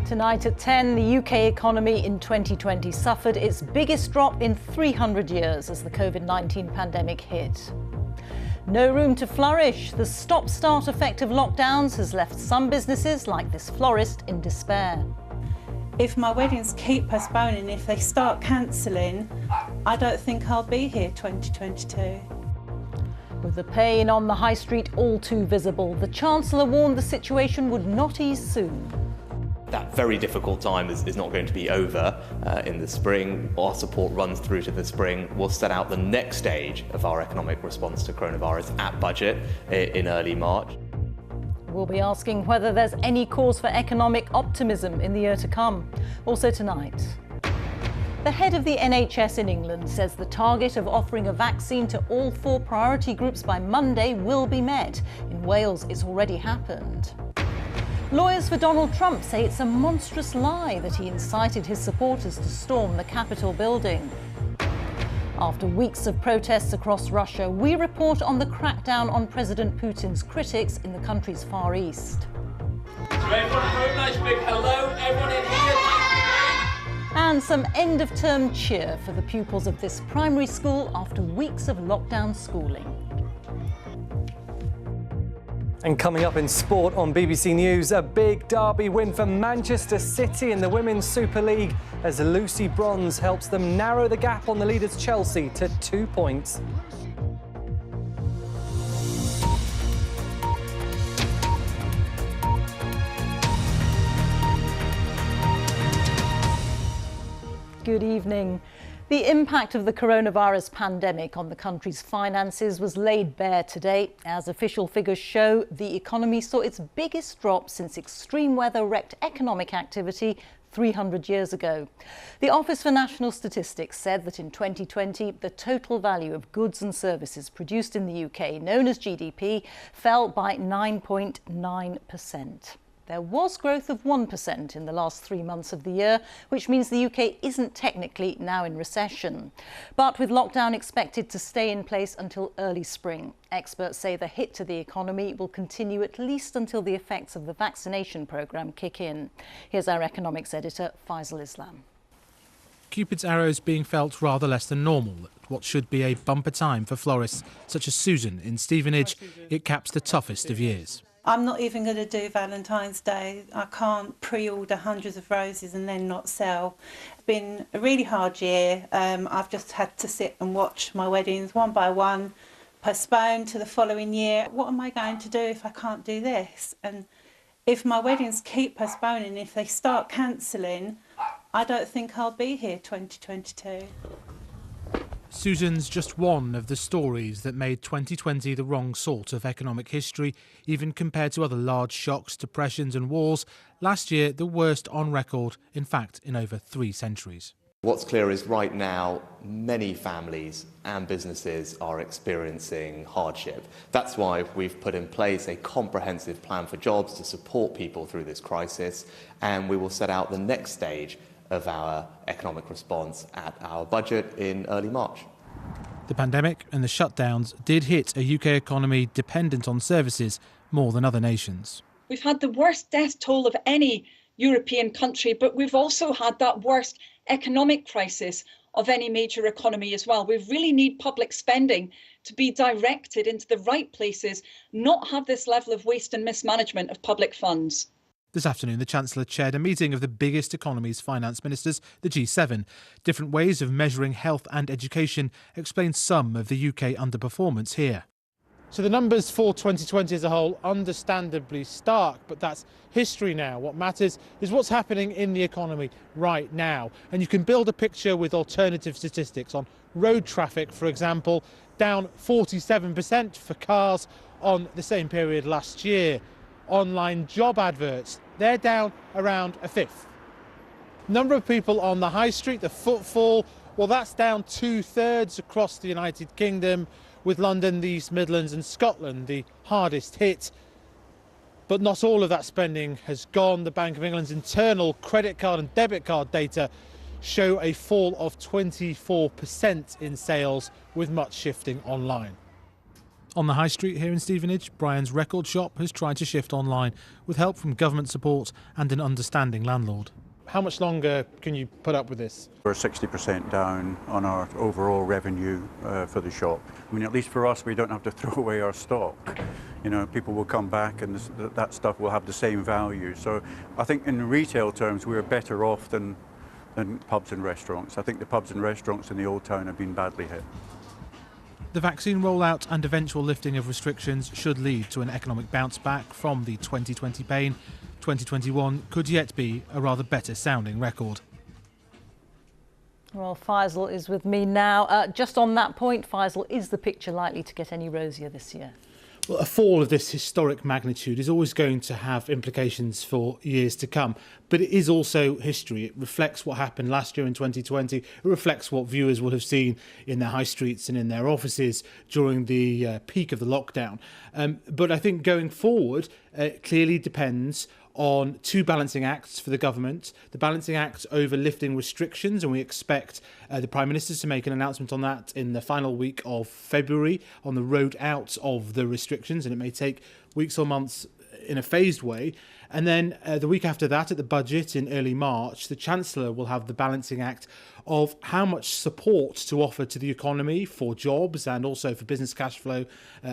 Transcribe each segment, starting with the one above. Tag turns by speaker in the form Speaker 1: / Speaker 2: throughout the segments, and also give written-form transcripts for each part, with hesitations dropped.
Speaker 1: Tonight at 10, the UK economy in 2020 suffered its biggest drop in 300 years as the COVID-19 pandemic hit. No room to flourish. The stop-start effect of lockdowns has left some businesses, like this florist, in despair.
Speaker 2: If my weddings keep postponing, if they start cancelling, I don't think I'll be here 2022.
Speaker 1: With the pain on the high street all too visible, the Chancellor warned the situation would not ease soon.
Speaker 3: That very difficult time is not going to be over in the spring. Our support runs through to the spring. We'll set out the next stage of our economic response to coronavirus at budget in early March.
Speaker 1: We'll be asking whether there's any cause for economic optimism in the year to come. Also tonight. The head of the NHS in England says the target of offering a vaccine to all 4 priority groups by Monday will be met. In Wales, it's already happened. Lawyers for Donald Trump say it's a monstrous lie that he incited his supporters to storm the Capitol building. After weeks of protests across Russia, we report on the crackdown on President Putin's critics in the country's Far East.
Speaker 4: So everyone at home, nice big hello, everyone in here.
Speaker 1: And some end-of-term cheer for the pupils of this primary school after weeks of lockdown schooling.
Speaker 5: And coming up in sport on BBC News, a big derby win for Manchester City in the Women's Super League as Lucy Bronze helps them narrow the gap on the leaders Chelsea to 2 points.
Speaker 1: Good evening. The impact of the coronavirus pandemic on the country's finances was laid bare today. As official figures show, the economy saw its biggest drop since extreme weather wrecked economic activity 300 years ago. The Office for National Statistics said that in 2020, the total value of goods and services produced in the UK, known as GDP, fell by 9.9%. There was growth of 1% in the last 3 months of the year, which means the UK isn't technically now in recession. But with lockdown expected to stay in place until early spring, experts say the hit to the economy will continue at least until the effects of the vaccination programme kick in. Here's our economics editor, Faisal Islam.
Speaker 6: Cupid's arrows being felt rather less than normal at what should be a bumper time for florists such as Susan in Stevenage. It caps the toughest of years.
Speaker 2: I'm not even going to do Valentine's Day. I can't pre-order hundreds of roses and then not sell. It's been a really hard year. I've just had to sit and watch my weddings one by one, postponed to the following year. What am I going to do if I can't do this? And if my weddings keep postponing, if they start cancelling, I don't think I'll be here 2022.
Speaker 6: Susan's just one of the stories that made 2020 the wrong sort of economic history, even compared to other large shocks, depressions and wars. Last year, the worst on record, in fact, in over 3 centuries.
Speaker 3: What's clear is right now, many families and businesses are experiencing hardship. That's why we've put in place a comprehensive plan for jobs to support people through this crisis, and we will set out the next stage of our economic response at our budget in early March.
Speaker 6: The pandemic and the shutdowns did hit a UK economy dependent on services more than other nations.
Speaker 7: We've had the worst death toll of any European country, but we've also had that worst economic crisis of any major economy as well. We really need public spending to be directed into the right places, not have this level of waste and mismanagement of public funds.
Speaker 6: This afternoon, the Chancellor chaired a meeting of the biggest economy's finance ministers, the G7. Different ways of measuring health and education explain some of the UK underperformance here. So the numbers for 2020 as a whole, understandably stark, but that's history now. What matters is what's happening in the economy right now. And you can build a picture with alternative statistics on road traffic, for example, down 47% for cars on the same period last year. Online job adverts, they're down around a fifth. Number of people on the high street, the footfall, well, that's down 2/3 across the United Kingdom, with London, the East Midlands and Scotland the hardest hit. But not all of that spending has gone. The Bank of England's internal credit card and debit card data show a fall of 24% in sales, with much shifting online. On the high street here in Stevenage, Brian's record shop has tried to shift online with help from government support and an understanding landlord. How much longer can you put up with this?
Speaker 8: We're 60% down on our overall revenue for the shop. I mean, at least for us, we don't have to throw away our stock. You know, people will come back and that stuff will have the same value. So I think in retail terms, we're better off than pubs and restaurants. I think the pubs and restaurants in the Old Town have been badly hit.
Speaker 6: The vaccine rollout and eventual lifting of restrictions should lead to an economic bounce back from the 2020 pain. 2021 could yet be a rather better sounding record.
Speaker 1: Well, Faisal is with me now. Just on that point, Faisal, is the picture likely to get any rosier this year?
Speaker 6: Well, a fall of this historic magnitude is always going to have implications for years to come. But it is also history. It reflects what happened last year in 2020. It reflects what viewers will have seen in their high streets and in their offices during the peak of the lockdown. But I think going forward, it clearly depends on two balancing acts for the government. The balancing act over lifting restrictions, and we expect the Prime Minister to make an announcement on that in the final week of February on the road out of the restrictions, and it may take weeks or months in a phased way. And then the week after that, at the budget in early March, the Chancellor will have the balancing act of how much support to offer to the economy for jobs and also for business cash flow,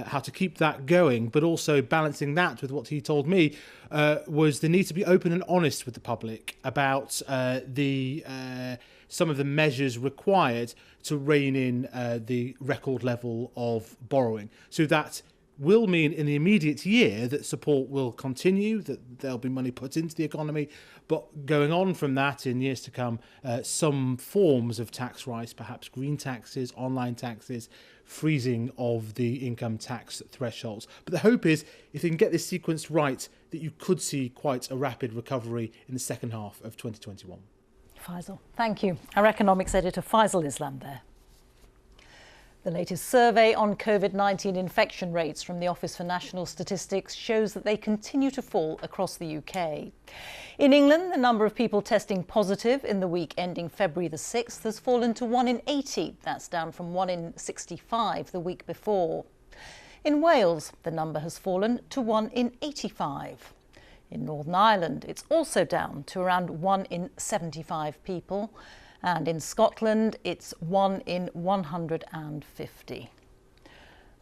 Speaker 6: how to keep that going, but also balancing that with what he told me was the need to be open and honest with the public about some of the measures required to rein in the record level of borrowing. So that will mean in the immediate year that support will continue, that there'll be money put into the economy, but going on from that in years to come, some forms of tax rise, perhaps green taxes, online taxes, freezing of the income tax thresholds. But the hope is, if they can get this sequenced right, that you could see quite a rapid recovery in the second half of 2021.
Speaker 1: Faisal, thank you. Our economics editor Faisal Islam there. The latest survey on COVID-19 infection rates from the Office for National Statistics shows that they continue to fall across the UK. In England, the number of people testing positive in the week ending February the 6th has fallen to 1 in 80. That's down from 1 in 65 the week before. In Wales, the number has fallen to 1 in 85. In Northern Ireland, it's also down to around 1 in 75 people. And in Scotland, it's 1 in 150.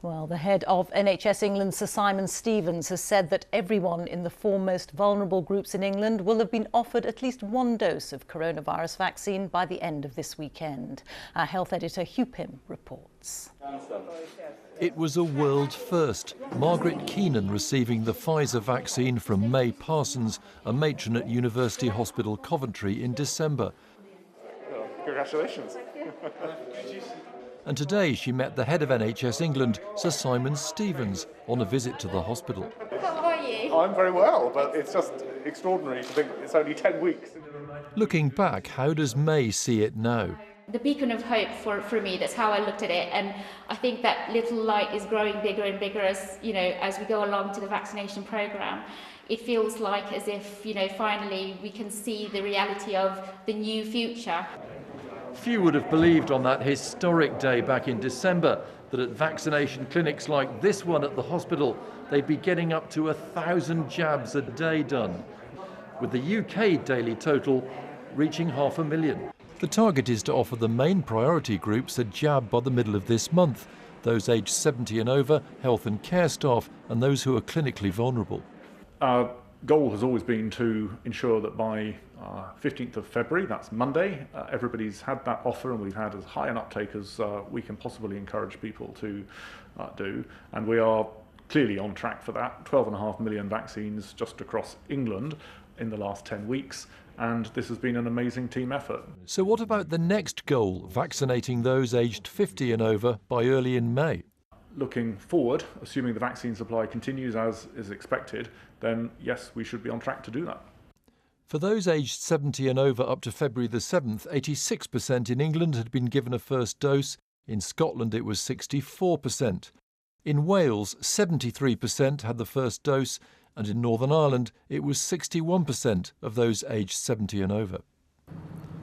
Speaker 1: Well, the head of NHS England, Sir Simon Stevens, has said that everyone in the 4 most vulnerable groups in England will have been offered at least 1 dose of coronavirus vaccine by the end of this weekend. Our health editor Hugh Pym reports.
Speaker 9: It was a world first. Margaret Keenan receiving the Pfizer vaccine from May Parsons, a matron at University Hospital Coventry in December.
Speaker 10: Congratulations.
Speaker 9: And today she met the head of NHS England, Sir Simon Stevens, on a visit to the hospital.
Speaker 10: How are you? I'm very well, but it's just extraordinary to think it's only 10 weeks.
Speaker 9: Looking back, how does May see it now?
Speaker 11: The beacon of hope for me, that's how I looked at it, and I think that little light is growing bigger and bigger as we go along to the vaccination programme. It feels like as if, finally we can see the reality of the new future.
Speaker 9: Few would have believed on that historic day back in December that at vaccination clinics like this one at the hospital, they'd be getting up to 1,000 jabs a day done, with the UK daily total reaching 500,000. The target is to offer the main priority groups a jab by the middle of this month, those aged 70 and over, health and care staff, and those who are clinically vulnerable.
Speaker 10: Our goal has always been to ensure that by 15th of February, that's Monday, everybody's had that offer, and we've had as high an uptake as we can possibly encourage people to do. And we are clearly on track for that. 12.5 million vaccines just across England in the last 10 weeks. And this has been an amazing team effort.
Speaker 9: So what about the next goal, vaccinating those aged 50 and over by early in May?
Speaker 10: Looking forward, assuming the vaccine supply continues as is expected, then yes, we should be on track to do that.
Speaker 9: For those aged 70 and over up to February the 7th, 86% in England had been given a first dose. In Scotland, it was 64%. In Wales, 73% had the first dose, and in Northern Ireland, it was 61% of those aged 70 and over.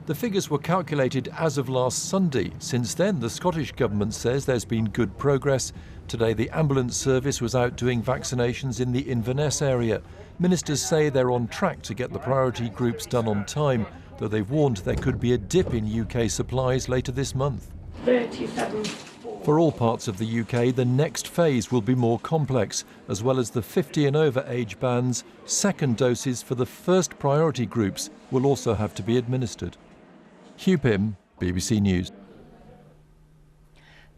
Speaker 9: The figures were calculated as of last Sunday. Since then, the Scottish Government says there's been good progress. Today, the ambulance service was out doing vaccinations in the Inverness area. Ministers say they're on track to get the priority groups done on time, though they've warned there could be a dip in UK supplies later this month.
Speaker 12: 37.
Speaker 9: For all parts of the UK, the next phase will be more complex. As well as the 50 and over age bands, second doses for the first priority groups will also have to be administered. Hugh Pym, BBC News.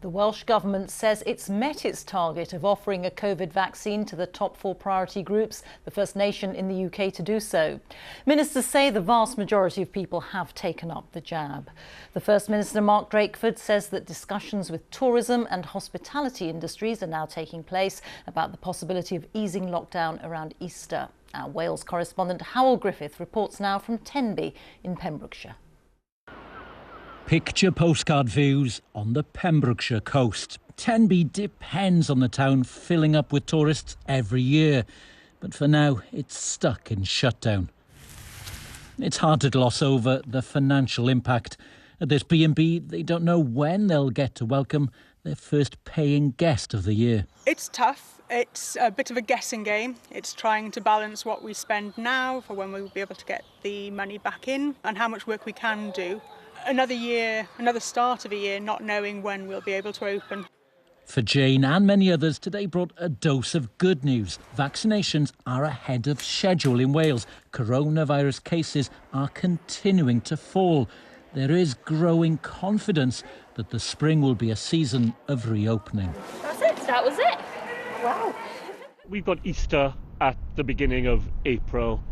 Speaker 1: The Welsh Government says it's met its target of offering a COVID vaccine to the top 4 priority groups, the first nation in the UK to do so. Ministers say the vast majority of people have taken up the jab. The First Minister, Mark Drakeford, says that discussions with tourism and hospitality industries are now taking place about the possibility of easing lockdown around Easter. Our Wales correspondent Howell Griffith reports now from Tenby in Pembrokeshire.
Speaker 13: Picture postcard views on the Pembrokeshire coast. Tenby depends on the town filling up with tourists every year, but for now it's stuck in shutdown. It's hard to gloss over the financial impact. At this B&B, they don't know when they'll get to welcome their first paying guest of the year.
Speaker 14: It's tough. It's a bit of a guessing game. It's trying to balance what we spend now for when we'll be able to get the money back in and how much work we can do. Another year, another start of a year, not knowing when we'll be able to open.
Speaker 13: For Jane and many others, today brought a dose of good news. Vaccinations are ahead of schedule in Wales. Coronavirus cases are continuing to fall. There is growing confidence that the spring will be a season of reopening.
Speaker 11: That's it. That was it. Wow.
Speaker 15: We've got Easter at the beginning of April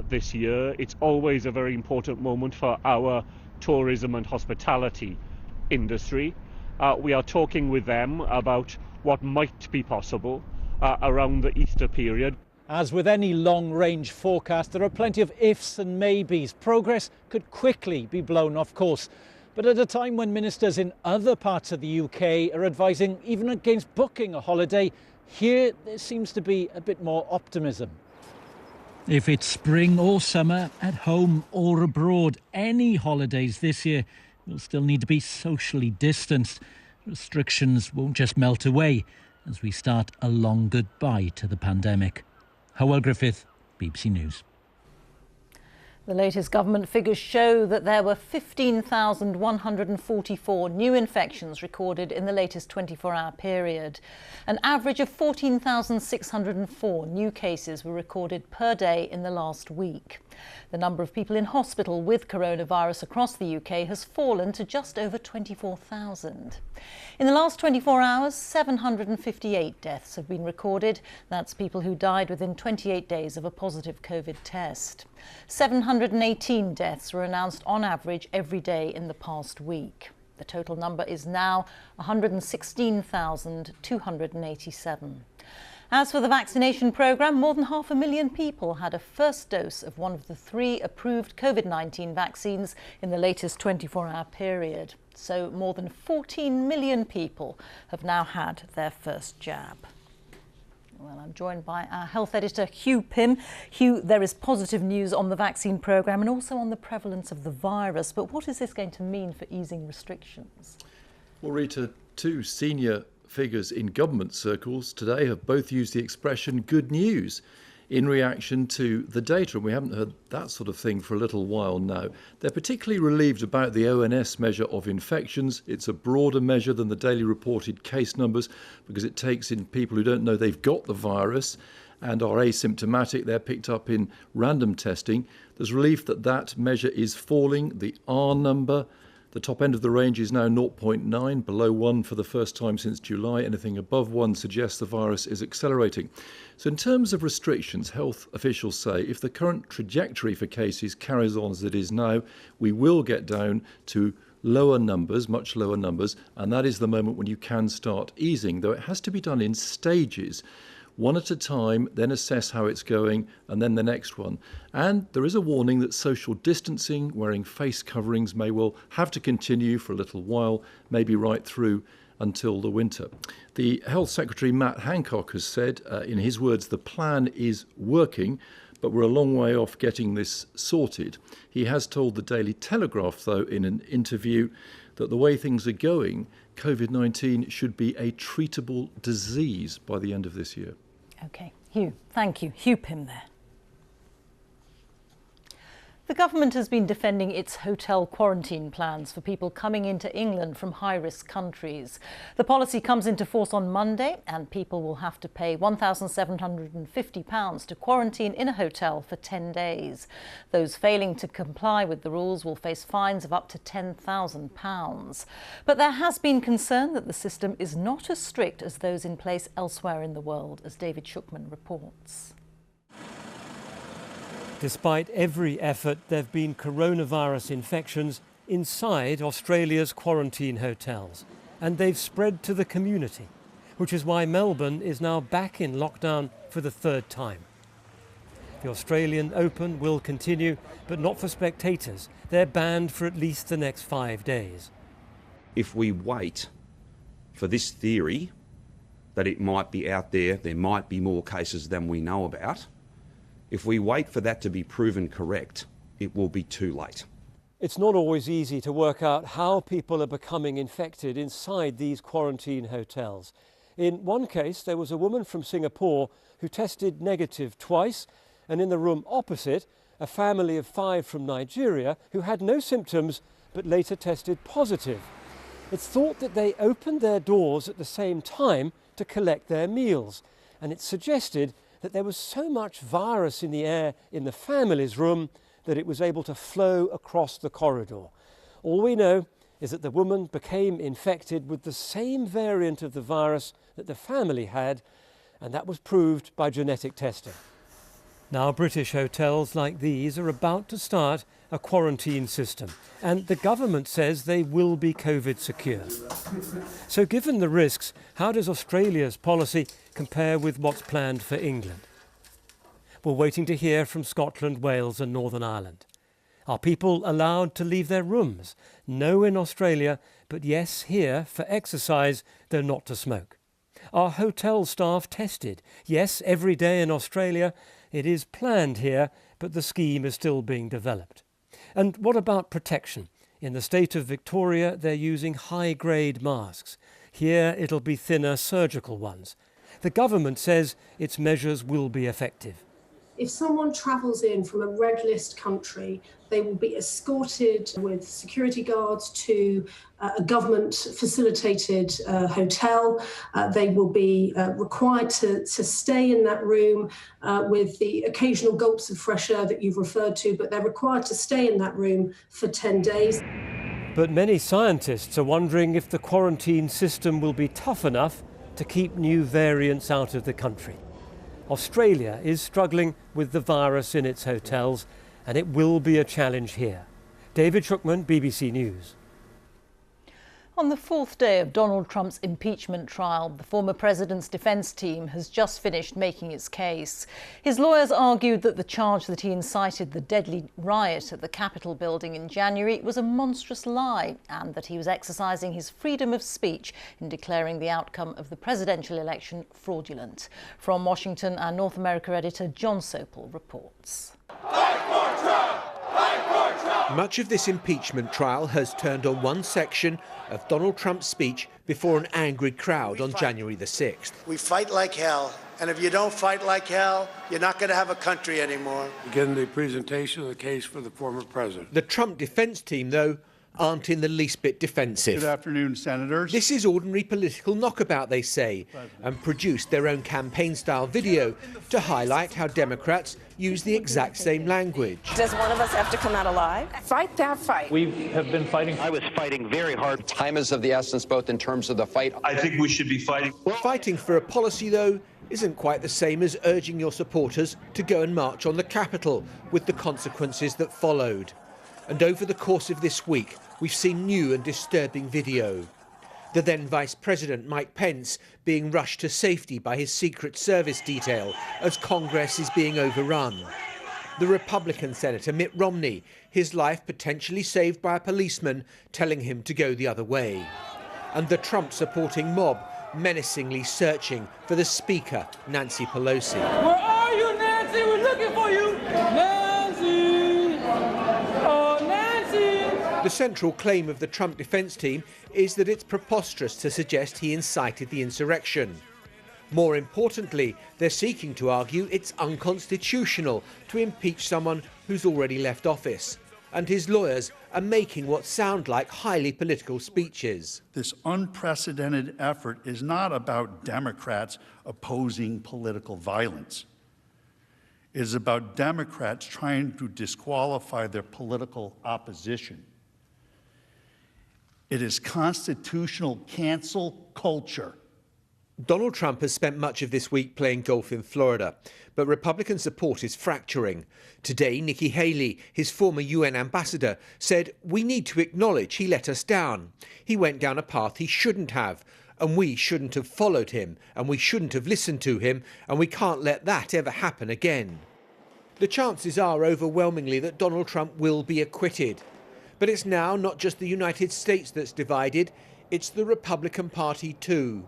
Speaker 15: this year. It's always a very important moment for our tourism and hospitality industry. We are talking with them about what might be possible around the Easter period.
Speaker 16: As with any long-range forecast, there are plenty of ifs and maybes. Progress could quickly be blown off course. But at a time when ministers in other parts of the UK are advising even against booking a holiday, here there seems to be a bit more optimism.
Speaker 13: If it's spring or summer, at home or abroad, any holidays this year will still need to be socially distanced. Restrictions won't just melt away as we start a long goodbye to the pandemic. Howell Griffith, BBC News.
Speaker 1: The latest government figures show that there were 15,144 new infections recorded in the latest 24-hour period. An average of 14,604 new cases were recorded per day in the last week. The number of people in hospital with coronavirus across the UK has fallen to just over 24,000. In the last 24 hours, 758 deaths have been recorded. That's people who died within 28 days of a positive COVID test. 718 deaths were announced on average every day in the past week. The total number is now 116,287. As for the vaccination programme, more than 500,000 people had a first dose of one of the 3 approved COVID-19 vaccines in the latest 24-hour period. So more than 14 million people have now had their first jab. Well, I'm joined by our health editor, Hugh Pym. Hugh, there is positive news on the vaccine programme and also on the prevalence of the virus. But what is this going to mean for easing restrictions?
Speaker 9: Well, Rita, 2 senior figures in government circles today have both used the expression good news in reaction to the data, and we haven't heard that sort of thing for a little while now. They're particularly relieved about the ONS measure of infections. It's a broader measure than the daily reported case numbers because it takes in people who don't know they've got the virus and are asymptomatic. They're picked up in random testing. There's relief that that measure is falling. The R number, the top end of the range, is now 0.9, below 1 for the first time since July. Anything above 1 suggests the virus is accelerating. So in terms of restrictions, health officials say if the current trajectory for cases carries on as it is now, we will get down to lower numbers, much lower numbers, and that is the moment when you can start easing, though it has to be done in stages. One at a time, then assess how it's going, and then the next one. And there is a warning that social distancing, wearing face coverings, may well have to continue for a little while, maybe right through until the winter. The Health Secretary, Matt Hancock, has said, in his words, the plan is working, but we're a long way off getting this sorted. He has told the Daily Telegraph, though, in an interview, that the way things are going, COVID-19 should be a treatable disease by the end of this year.
Speaker 1: OK, Hugh, thank you. Hugh Pym there. The government has been defending its hotel quarantine plans for people coming into England from high-risk countries. The policy comes into force on Monday, and people will have to pay £1,750 to quarantine in a hotel for 10 days. Those failing to comply with the rules will face fines of up to £10,000. But there has been concern that the system is not as strict as those in place elsewhere in the world, as David Shukman reports.
Speaker 12: Despite every effort, there have been coronavirus infections inside Australia's quarantine hotels, and they've spread to the community, which is why Melbourne is now back in lockdown for the third time. The Australian Open will continue, but not for spectators. They're banned for at least the next 5 days.
Speaker 17: If we wait for this theory that it might be out there might be more cases than we know about, if we wait for that to be proven correct, it will be too late.
Speaker 12: It's not always easy to work out how people are becoming infected inside these quarantine hotels. In one case, there was a woman from Singapore who tested negative twice, and in the room opposite, a family of 5 from Nigeria who had no symptoms but later tested positive. It's thought that they opened their doors at the same time to collect their meals, and it's suggested that there was so much virus in the air in the family's room that it was able to flow across the corridor. All we know is that the woman became infected with the same variant of the virus that the family had, and that was proved by genetic testing. Now, British hotels like these are about to start a quarantine system, and the government says they will be COVID secure. So given the risks, how does Australia's policy compare with what's planned for England? We're waiting to hear from Scotland, Wales and Northern Ireland. Are people allowed to leave their rooms? No in Australia, but yes here for exercise, though not to smoke. Are hotel staff tested? Yes, every day in Australia. It is planned here, but the scheme is still being developed. And what about protection? In the state of Victoria, they're using high-grade masks. Here, it'll be thinner surgical ones. The government says its measures will be effective.
Speaker 18: If someone travels in from a red list country, they will be escorted with security guards to a government facilitated hotel. They will be required to stay in that room with the occasional gulps of fresh air that you've referred to, but they're required to stay in that room for 10 days.
Speaker 12: But many scientists are wondering if the quarantine system will be tough enough to keep new variants out of the country. Australia is struggling with the virus in its hotels, and it will be a challenge here. David Shukman, BBC News.
Speaker 1: On the fourth day of Donald Trump's impeachment trial, the former president's defence team has just finished making its case. His lawyers argued that the charge that he incited the deadly riot at the Capitol building in January was a monstrous lie, and that he was exercising his freedom of speech in declaring the outcome of the presidential election fraudulent. From Washington, our North America editor John Sopel reports.
Speaker 19: Much of this impeachment trial has turned on one section of Donald Trump's speech before an angry crowd on January the 6th.
Speaker 20: We fight like hell, and if you don't fight like hell, you're not going to have a country anymore.
Speaker 21: Begin the presentation of the case for the former president.
Speaker 19: The Trump defense team, though, aren't in the least bit defensive.
Speaker 22: Good afternoon, Senators.
Speaker 19: This is ordinary political knockabout, they say, and produced their own campaign-style video to highlight how Democrats use the exact same language.
Speaker 23: Does one of us have to come out alive? Fight that fight.
Speaker 24: We have been fighting. I was fighting very hard. Time is of the essence, both in terms of the fight. I think we should be fighting.
Speaker 19: Fighting for a policy, though, isn't quite the same as urging your supporters to go and march on the Capitol, with the consequences that followed. And over the course of this week, we've seen new and disturbing video. The then Vice President, Mike Pence, being rushed to safety by his Secret Service detail as Congress is being overrun. The Republican Senator, Mitt Romney, his life potentially saved by a policeman telling him to go the other way. And the Trump-supporting mob menacingly searching for the Speaker, Nancy Pelosi.
Speaker 25: Where are you, Nancy? We're looking for you!
Speaker 19: The central claim of the Trump defence team is that it's preposterous to suggest he incited the insurrection. More importantly, they're seeking to argue it's unconstitutional to impeach someone who's already left office. And his lawyers are making what sound like highly political speeches.
Speaker 2: This unprecedented effort is not about Democrats opposing political violence. It is about Democrats trying to disqualify their political opposition. It is constitutional cancel culture.
Speaker 19: Donald Trump has spent much of this week playing golf in Florida, but Republican support is fracturing. Today, Nikki Haley, his former UN ambassador, said, "We need to acknowledge he let us down. He went down a path he shouldn't have, and we shouldn't have followed him, and we shouldn't have listened to him, and we can't let that ever happen again." The chances are overwhelmingly that Donald Trump will be acquitted. But it's now not just the United States that's divided, it's the Republican Party too.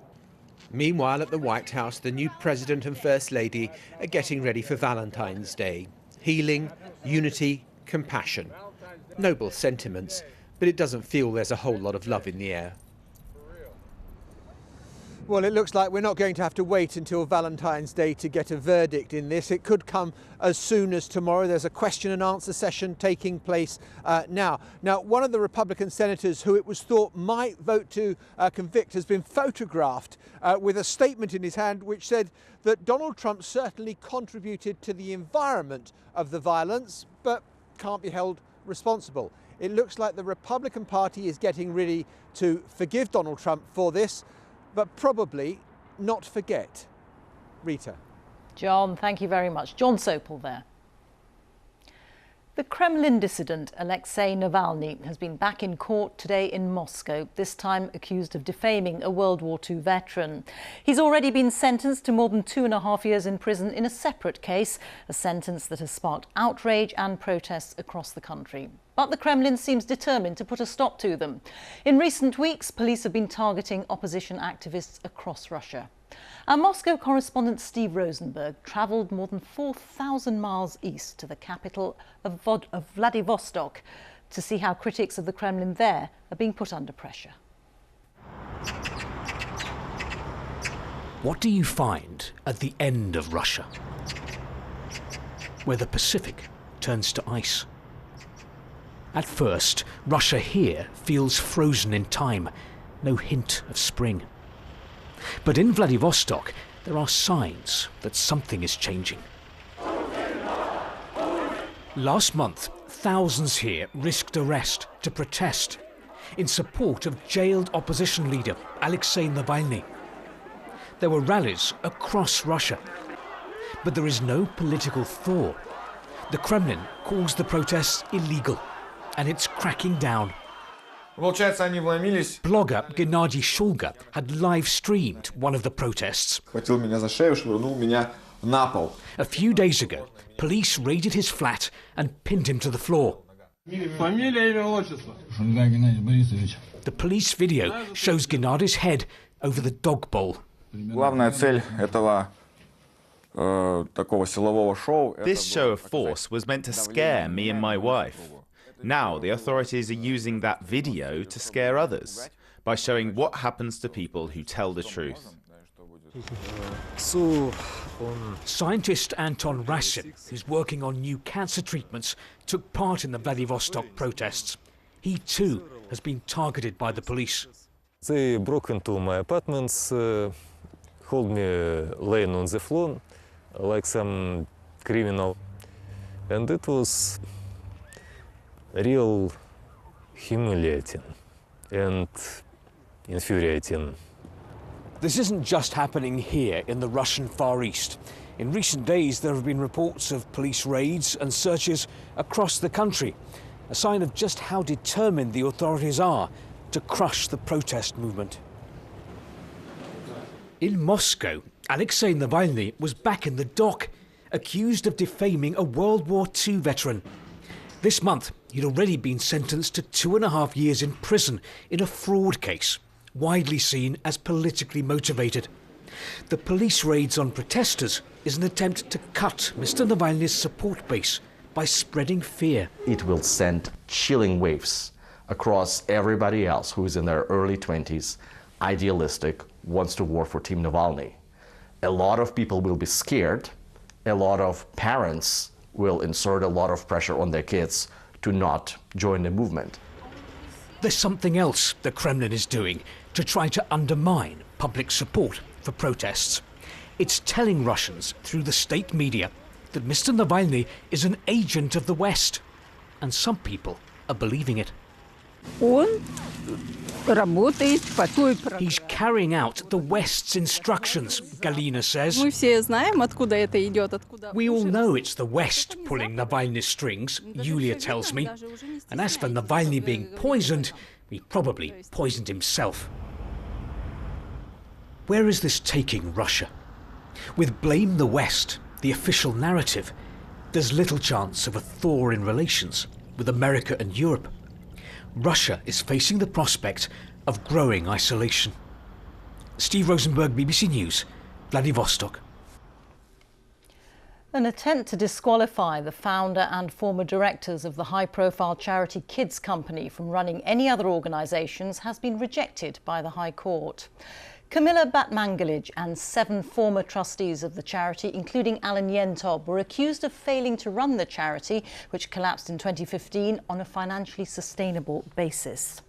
Speaker 19: Meanwhile, at the White House, the new President and First Lady are getting ready for Valentine's Day. Healing, unity, compassion. Noble sentiments, but it doesn't feel there's a whole lot of love in the air.
Speaker 4: Well, it looks like we're not going to have to wait until Valentine's Day to get a verdict in this. It could come as soon as tomorrow. There's a question and answer session taking place now. Now, one of the Republican senators who it was thought might vote to convict has been photographed with a statement in his hand which said that Donald Trump certainly contributed to the environment of the violence, but can't be held responsible. It looks like the Republican Party is getting ready to forgive Donald Trump for this, but probably not forget. Rita.
Speaker 1: John, thank you very much. John Sopel there. The Kremlin dissident Alexei Navalny has been back in court today in Moscow, this time accused of defaming a World War II veteran. He's already been sentenced to more than 2.5 years in prison in a separate case, a sentence that has sparked outrage and protests across the country. But the Kremlin seems determined to put a stop to them. In recent weeks, police have been targeting opposition activists across Russia. Our Moscow correspondent Steve Rosenberg travelled more than 4,000 miles east to the capital of Vladivostok to see how critics of the Kremlin there are being put under pressure.
Speaker 5: What do you find at the end of Russia, where the Pacific turns to ice? At first, Russia here feels frozen in time, no hint of spring. But in Vladivostok, there are signs that something is changing. Last month, thousands here risked arrest to protest in support of jailed opposition leader Alexei Navalny. There were rallies across Russia, but there is no political thaw. The Kremlin calls the protests illegal, and it's cracking down. Blogger Gennady Shulga had live-streamed one of the protests. A few days ago, police raided his flat and pinned him to the floor. The police video shows Gennady's head over the dog bowl.
Speaker 22: This show of force was meant to scare me and my wife. Now the authorities are using that video to scare others by showing what happens to people who tell the truth.
Speaker 5: Scientist Anton Rassin, who's working on new cancer treatments, took part in the Vladivostok protests. He too has been targeted by the police.
Speaker 25: They broke into my apartments, hold me laying on the floor like some criminal, and it was real humiliating and infuriating.
Speaker 5: This isn't just happening here in the Russian Far East. In recent days, there have been reports of police raids and searches across the country, a sign of just how determined the authorities are to crush the protest movement. In Moscow, Alexei Navalny was back in the dock, accused of defaming a World War II veteran. This month, he'd already been sentenced to 2.5 years in prison in a fraud case, widely seen as politically motivated. The police raids on protesters is an attempt to cut Mr. Navalny's support base by spreading fear.
Speaker 26: It will send chilling waves
Speaker 3: across everybody else who's in their early 20s, idealistic, wants to work for Team Navalny. A lot of people will be scared. A lot of parents will insert a lot of pressure on their kids to not join the movement.
Speaker 5: There's something else the Kremlin is doing to try to undermine public support for protests. It's telling Russians through the state media that Mr. Navalny is an agent of the West. And some people are believing it. He's carrying out the West's instructions, Galina says. We all know it's the West pulling Navalny's strings, Yulia tells me. And as for Navalny being poisoned, he probably poisoned himself. Where is this taking Russia? With blame the West, the official narrative, there's little chance of a thaw in relations with America and Europe. Russia is facing the prospect of growing isolation. Steve Rosenberg, BBC News, Vladivostok.
Speaker 1: An attempt to disqualify the founder and former directors of the high-profile charity Kids Company from running any other organisations has been rejected by the High Court. Kamila Batmanghelidj and 7 former trustees of the charity, including Alan Yentob, were accused of failing to run the charity, which collapsed in 2015, on a financially sustainable basis.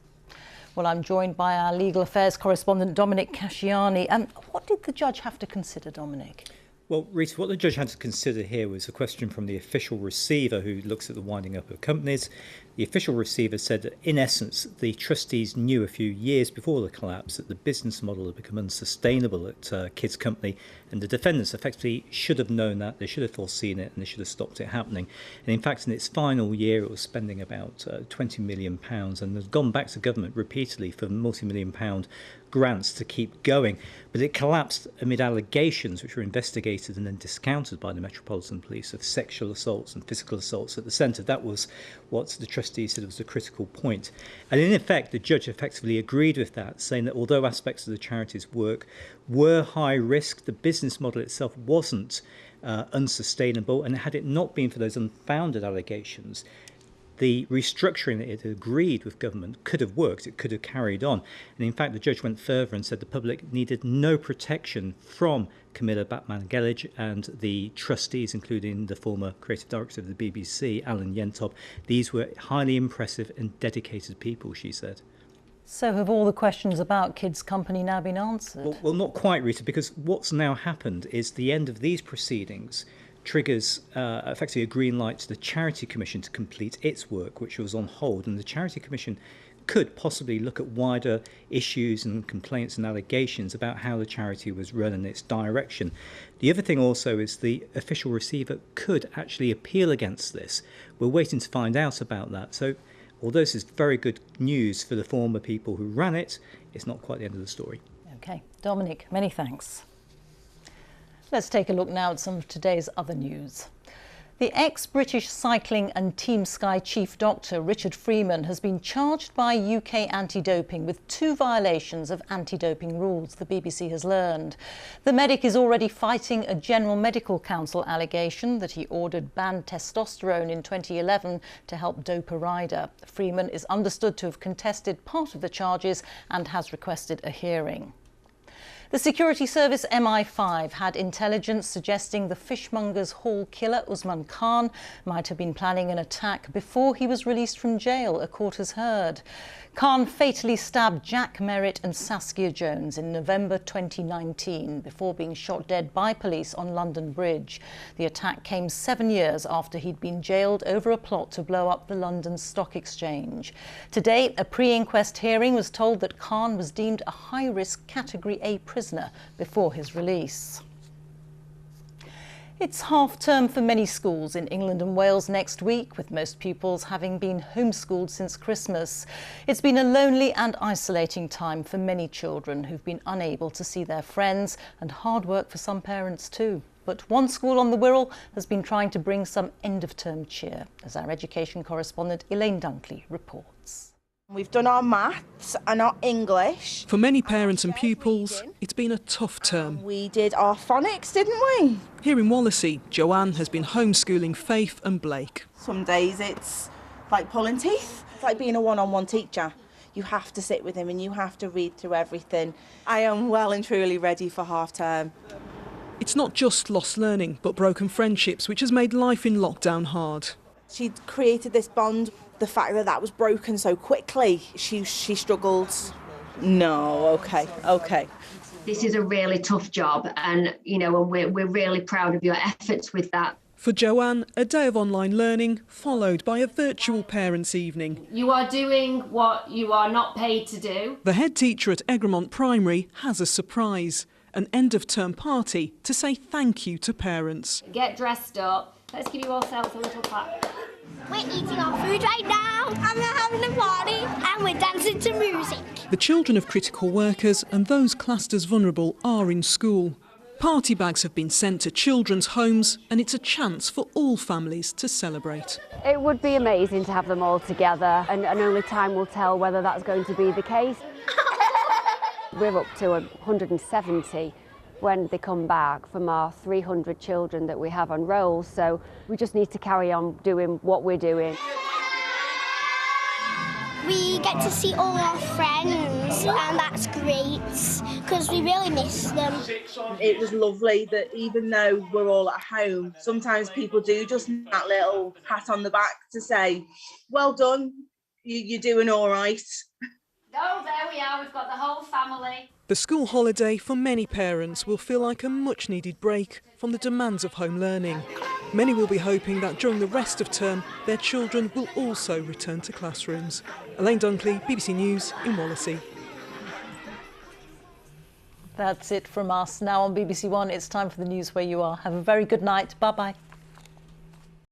Speaker 1: Well, I'm joined by our legal affairs correspondent, Dominic Casciani. What did the judge have to consider, Dominic?
Speaker 6: Well, Rita, what the judge had to consider here was a question from the official receiver who looks at the winding up of companies. The official receiver said that, in essence, the trustees knew a few years before the collapse that the business model had become unsustainable at Kids Company, and the defendants effectively should have known that, they should have foreseen it, and they should have stopped it happening. And in fact, in its final year, it was spending about £20 million and has gone back to government repeatedly for multi-million-pound grants to keep going. But it collapsed amid allegations which were investigated and then discounted by the Metropolitan Police of sexual assaults and physical assaults at the centre. That was what the trustees said was the critical point. And in effect, the judge effectively agreed with that, saying that although aspects of the charity's work were high risk, the business model itself wasn't unsustainable, and had it not been for those unfounded allegations, the restructuring that it had agreed with government could have worked, it could have carried on. And in fact, the judge went further and said the public needed no protection from Kamila Batmanghelidj and the trustees, including the former creative director of the BBC, Alan Yentob. These were highly impressive and dedicated people, she said.
Speaker 1: So have all the questions about Kids Company now been answered?
Speaker 6: Well, not quite, Rita, because what's now happened is the end of these proceedings triggers effectively a green light to the Charity Commission to complete its work, which was on hold. And the Charity Commission could possibly look at wider issues and complaints and allegations about how the charity was run and its direction. The other thing also is the official receiver could actually appeal against this. We're waiting to find out about that. So although this is very good news for the former people who ran it, it's not quite the end of the story.
Speaker 1: OK. Dominic, many thanks. Let's take a look now at some of today's other news. The ex-British cycling and Team Sky chief doctor Richard Freeman has been charged by UK anti-doping with 2 violations of anti-doping rules, the BBC has learned. The medic is already fighting a General Medical Council allegation that he ordered banned testosterone in 2011 to help dope a rider. Freeman is understood to have contested part of the charges and has requested a hearing. The security service MI5 had intelligence suggesting the fishmonger's Hall killer, Usman Khan, might have been planning an attack before he was released from jail, a court has heard. Khan fatally stabbed Jack Merritt and Saskia Jones in November 2019 before being shot dead by police on London Bridge. The attack came 7 years after he'd been jailed over a plot to blow up the London Stock Exchange. Today, a pre-inquest hearing was told that Khan was deemed a high-risk Category A prisoner before his release. It's half-term for many schools in England and Wales next week, with most pupils having been homeschooled since Christmas. It's been a lonely and isolating time for many children who've been unable to see their friends, and hard work for some parents too. But one school on the Wirral has been trying to bring some end-of-term cheer, as our education correspondent Elaine Dunkley reports.
Speaker 7: We've done our maths and our English.
Speaker 8: For many parents and pupils, it's been a tough term.
Speaker 7: We did our phonics, didn't we?
Speaker 8: Here in Wallasey, Joanne has been homeschooling Faith and Blake.
Speaker 7: Some days it's like pulling teeth. It's like being a one-on-one teacher. You have to sit with him and you have to read through everything. I am well and truly ready for half term.
Speaker 8: It's not just lost learning, but broken friendships, which has made life in lockdown hard.
Speaker 7: She'd created this bond. The fact that that was broken so quickly, she struggled. No, okay.
Speaker 10: This is a really tough job, and we're really proud of your efforts with that.
Speaker 8: For Joanne, a day of online learning followed by a virtual parents' evening.
Speaker 11: You are doing what you are not paid to do.
Speaker 8: The head teacher at Egremont Primary has a surprise, an end-of-term party to say thank you to parents.
Speaker 11: Get dressed up. Let's give you yourselves a little clap.
Speaker 14: We're eating our food right now, and we're having a party, and we're dancing to music.
Speaker 8: The children of critical workers and those classed as vulnerable are in school. Party bags have been sent to children's homes, and it's a chance for all families to celebrate.
Speaker 15: It would be amazing to have them all together, and only time will tell whether that's going to be the case. We're up to 170 when they come back from our 300 children that we have on rolls, so we just need to carry on doing what we're doing.
Speaker 14: We get to see all our friends, and that's great, because we really miss them.
Speaker 7: It was lovely that even though we're all at home, sometimes people do just need that little pat on the back to say, well done, you're doing all right.
Speaker 11: Oh, there we are, we've got the whole family.
Speaker 8: The school holiday for many parents will feel like a much-needed break from the demands of home learning. Many will be hoping that during the rest of term, their children will also return to classrooms. Elaine Dunkley, BBC News in Wallasey.
Speaker 1: That's it from us. Now on BBC One, it's time for the news where you are. Have a very good night. Bye-bye.